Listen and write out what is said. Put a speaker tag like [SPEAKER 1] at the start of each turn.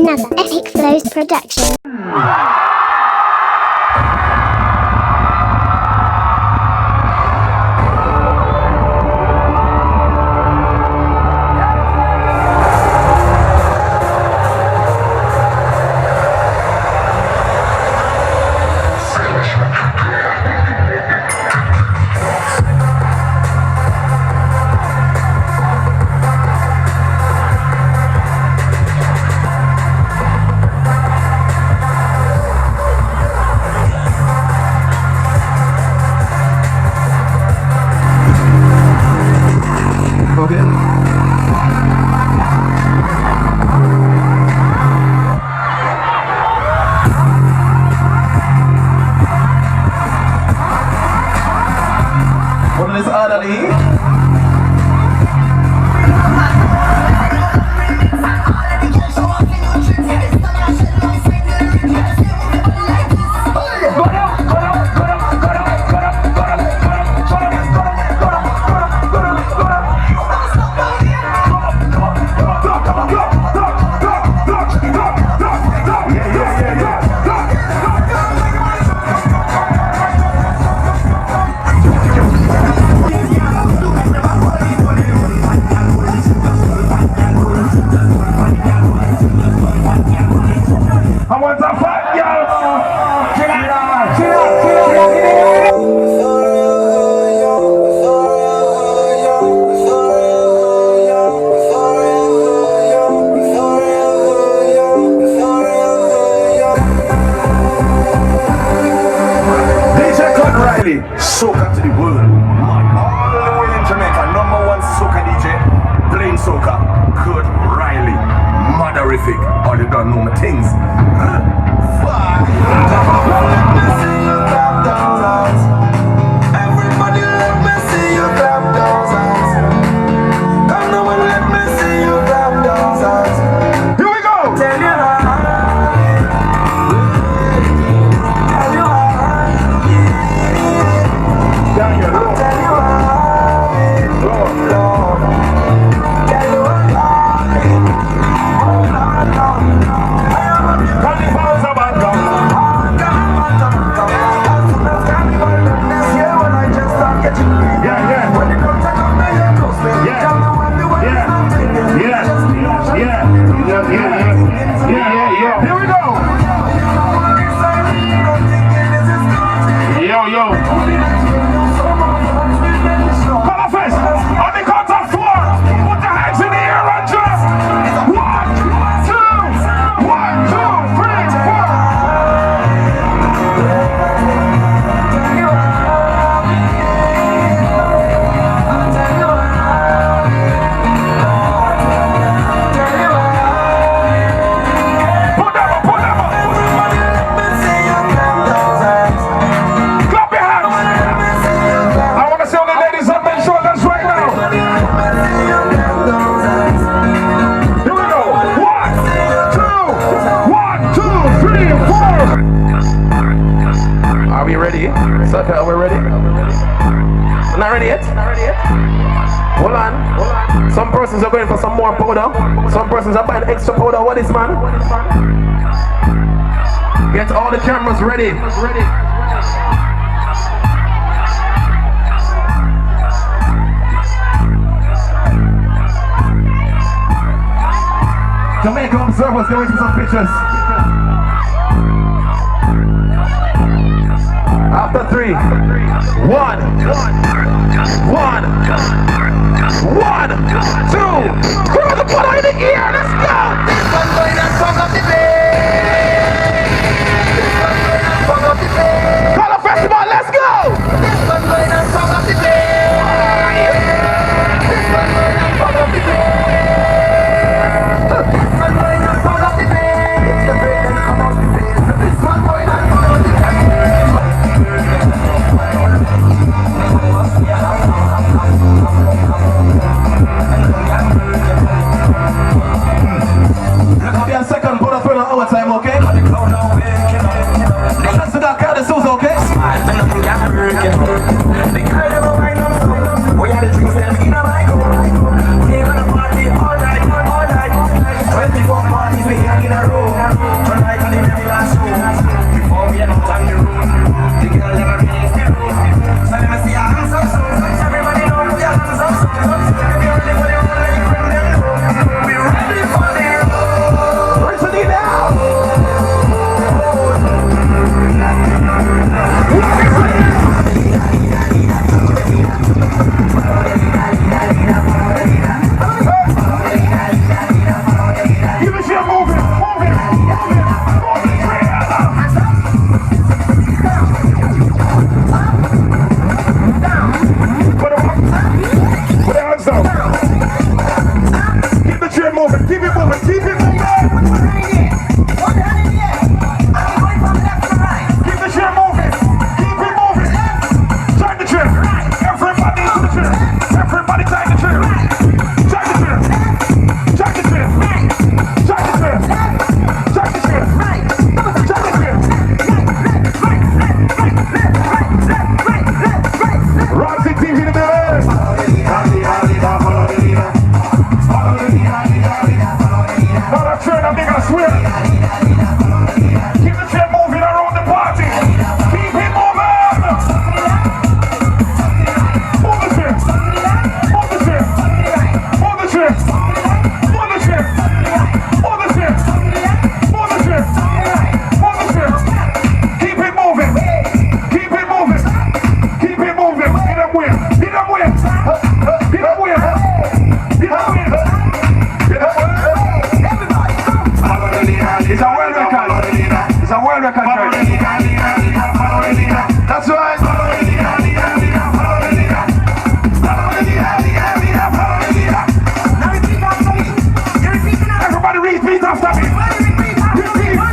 [SPEAKER 1] another Epic Flows production.
[SPEAKER 2] Soca to the world. All the way in Jamaica, #1 soca DJ, playing soca, Kurt Riley. Motherrific. All you don't know my things. Everybody let me see you clap those hands. Come on, let me see you clap those hands. Here we go. Tell you we're ready? Not ready yet? Hold on. Some persons are going for some more powder. Some persons are buying extra powder. What is, man? Get all the cameras ready. Jamaica observers, going to some pictures. After 3, 1, 1, 1, 2, throw the ball in the air, let's go! This one going and fuck up the place. Color Festival, let's go! This one going and fuck up the place. This one going and fuck up the place. This one going and fuck up the place. It's the break and come out the place. This one going and fuck up the place. a room. Turn right on the very last room. Before we are out on the road, the girl never released the room. So let me see your hands up, so everybody know put your hands up, so if you're ready for the road, let me bring them low. We're ready for the road. Where's the now? Give me shit moving, moving, moving, put the hands down. Keep the chair moving, keep it moving, keep it moving. Keep the chair moving, keep it moving. Turn the chair, everybody to the chair. Everybody turn the chair. Turn the chair, turn the chair, turn the chair, turn the chair, turn the chair. Roxy TV in the building. Not a turn, I think I swear. Keep the chair moving around the party. Keep it moving. Move the chair. Move the chair. Move the chair. Move the chair. Move the chair. Move the chair. Move the chair. Keep it moving. Keep it moving. Keep it moving. Get up with. Get up with. Get up with. Get up with. Get up with. It's a world record. It's a world record. That's right. Everybody repeat after me. Repeat.